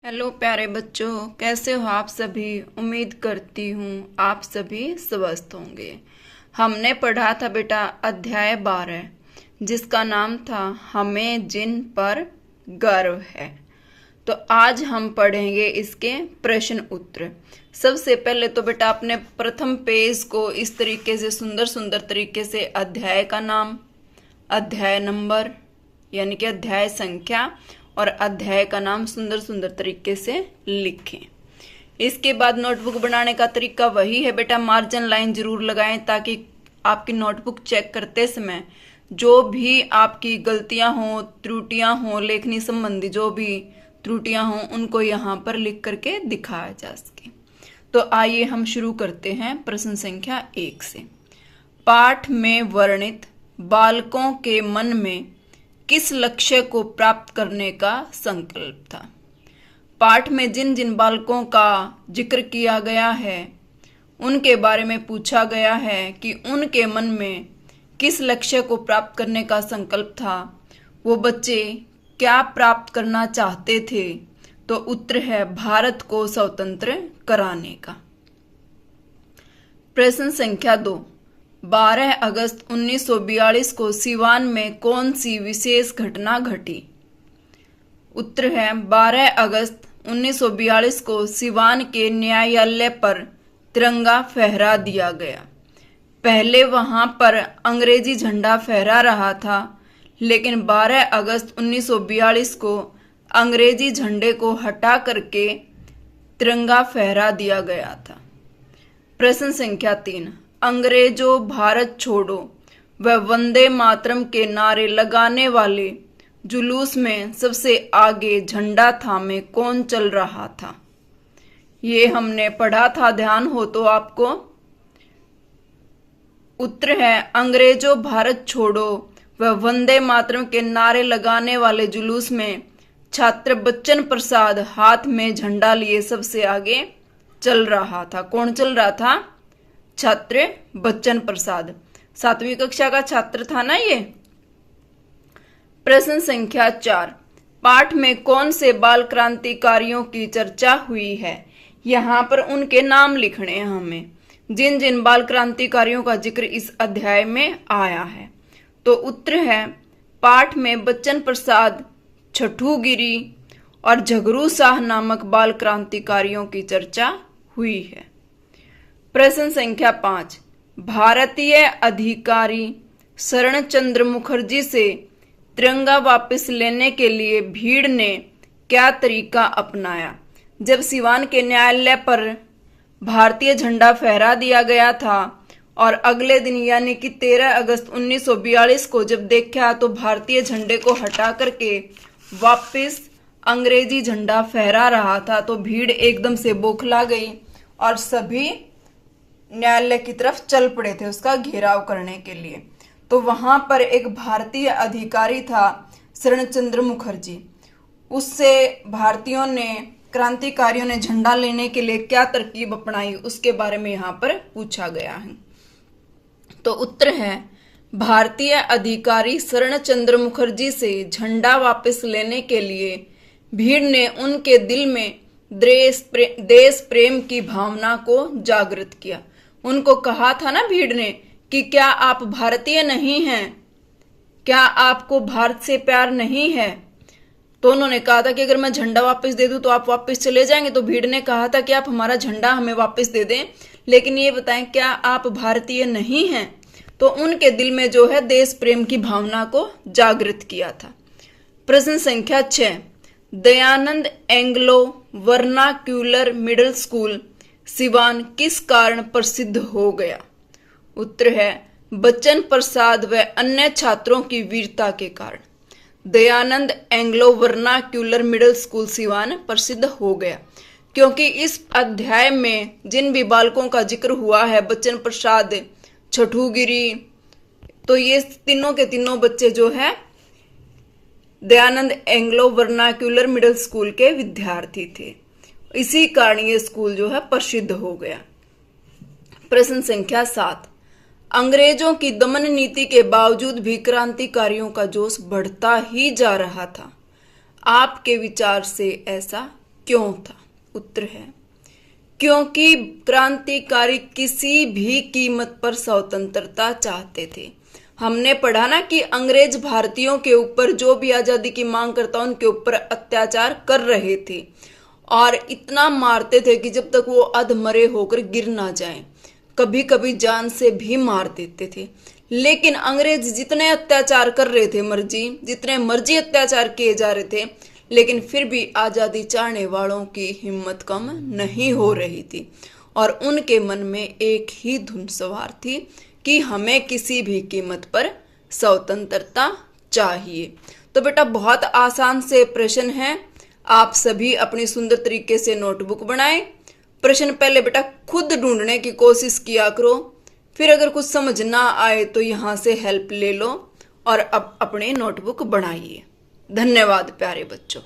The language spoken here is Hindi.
हेलो प्यारे बच्चों, कैसे हो आप सभी। उम्मीद करती हूँ आप सभी स्वस्थ होंगे। हमने पढ़ा था बेटा अध्याय 12, जिसका नाम था हमें जिन पर गर्व है। तो आज हम पढ़ेंगे इसके प्रश्न उत्तर। सबसे पहले तो बेटा अपने प्रथम पेज को इस तरीके से सुंदर सुंदर तरीके से अध्याय का नाम, अध्याय नंबर यानी कि अध्याय संख्या और अध्याय का नाम सुंदर सुंदर तरीके से लिखें। इसके बाद नोटबुक बनाने का तरीका वही है बेटा, मार्जिन लाइन जरूर लगाएं ताकि आपकी नोटबुक चेक करते समय जो भी आपकी गलतियां हो, त्रुटियां हो, लेखनी संबंधी जो भी त्रुटियां हो उनको यहाँ पर लिख करके दिखाया जा सके। तो आइए हम शुरू करते हैं प्रश्न संख्या 1 से। पाठ में वर्णित बालकों के मन में किस लक्ष्य को प्राप्त करने का संकल्प था। पाठ में जिन जिन बालकों का जिक्र किया गया है उनके बारे में पूछा गया है कि उनके मन में किस लक्ष्य को प्राप्त करने का संकल्प था, वो बच्चे क्या प्राप्त करना चाहते थे। तो उत्तर है भारत को स्वतंत्र कराने का। प्रश्न संख्या 2, 12 अगस्त 1942 को सिवान में कौन सी विशेष घटना घटी। उत्तर है 12 अगस्त 1942 को सिवान के न्यायालय पर तिरंगा फहरा दिया गया। पहले वहां पर अंग्रेजी झंडा फहरा रहा था, लेकिन 12 अगस्त 1942 को अंग्रेजी झंडे को हटा करके तिरंगा फहरा दिया गया था। प्रश्न संख्या 3, अंग्रेजों भारत छोड़ो व वंदे मातरम के नारे लगाने वाले जुलूस में सबसे आगे झंडा थामे कौन चल रहा था। ये हमने पढ़ा था, ध्यान हो तो आपको। उत्तर है अंग्रेजों भारत छोड़ो व वंदे मातरम के नारे लगाने वाले जुलूस में छात्र बच्चन प्रसाद हाथ में झंडा लिए सबसे आगे चल रहा था। कौन चल रहा था? छात्र बच्चन प्रसाद, 7वीं कक्षा का छात्र था ना ये। प्रश्न संख्या 4, पाठ में कौन से बाल क्रांतिकारियों की चर्चा हुई है। यहाँ पर उनके नाम लिखने हैं हमें, जिन जिन बाल क्रांतिकारियों का जिक्र इस अध्याय में आया है। तो उत्तर है पाठ में बच्चन प्रसाद, छठूगिरी और झगरू शाह नामक बाल क्रांतिकारियों की चर्चा हुई है। प्रश्न संख्या 5, भारतीय अधिकारी शरणचंद्र मुखर्जी से तिरंगा वापस लेने के लिए भीड़ ने क्या तरीका अपनाया। जब सिवान के न्यायालय पर भारतीय झंडा फहरा दिया गया था और अगले दिन यानी कि 13 अगस्त 1942 को जब देखा तो भारतीय झंडे को हटा करके वापस अंग्रेजी झंडा फहरा रहा था, तो भीड़ एकदम से बौखला गई और सभी न्यायालय की तरफ चल पड़े थे उसका घेराव करने के लिए। तो वहां पर एक भारतीय अधिकारी था शरणचंद्र मुखर्जी, उससे भारतीयों ने, क्रांतिकारियों ने झंडा लेने के लिए क्या तरकीब अपनाई उसके बारे में यहाँ पर पूछा गया है। तो उत्तर है भारतीय अधिकारी शरणचंद्र मुखर्जी से झंडा वापस लेने के लिए भीड़ ने उनके दिल में देश प्रेम की भावना को जागृत किया। उनको कहा था ना भीड़ ने कि क्या आप भारतीय नहीं हैं, क्या आपको भारत से प्यार नहीं है। तो उन्होंने कहा था कि अगर मैं झंडा वापस दे दूं तो आप वापस चले जाएंगे। तो भीड़ ने कहा था कि आप हमारा झंडा हमें वापस दे दें, लेकिन ये बताएं क्या आप भारतीय नहीं हैं। तो उनके दिल में जो है देश प्रेम की भावना को जागृत किया था। प्रश्न संख्या 6, Dayanand Anglo vernacular middle school Siwan किस कारण प्रसिद्ध हो गया। उत्तर है बच्चन प्रसाद व अन्य छात्रों की वीरता के कारण Dayanand Anglo vernacular middle school Siwan प्रसिद्ध हो गया, क्योंकि इस अध्याय में जिन भी बालकों का जिक्र हुआ है, बच्चन प्रसाद, छठूगिरी, तो ये तीनों के तीनों बच्चे जो है Dayanand Anglo vernacular middle school के विद्यार्थी थे। इसी कारण ये स्कूल जो है प्रसिद्ध हो गया। प्रश्न संख्या 7, अंग्रेजों की दमन नीति के बावजूद भी क्रांतिकारियों का जोश बढ़ता ही जा रहा था। आपके विचार से ऐसा क्यों था? उत्तर है क्योंकि क्रांतिकारी किसी भी कीमत पर स्वतंत्रता चाहते थे। हमने पढ़ा ना कि अंग्रेज भारतीयों के ऊपर जो भी आजादी की मांग करता उनके ऊपर अत्याचार कर रहे थे और इतना मारते थे कि जब तक वो अधमरे होकर गिर ना जाएं, कभी कभी जान से भी मार देते थे। लेकिन अंग्रेज जितने अत्याचार कर रहे थे, जितने मर्जी अत्याचार किए जा रहे थे, लेकिन फिर भी आजादी चाहने वालों की हिम्मत कम नहीं हो रही थी और उनके मन में एक ही धुन सवार थी कि हमें किसी भी कीमत पर स्वतंत्रता चाहिए। तो बेटा बहुत आसान से प्रश्न है, आप सभी अपनी सुंदर तरीके से नोटबुक बनाएं। प्रश्न पहले बेटा खुद ढूंढने की कोशिश किया करो, फिर अगर कुछ समझ ना आए तो यहाँ से हेल्प ले लो और अब अपने नोटबुक बनाइए। धन्यवाद प्यारे बच्चों।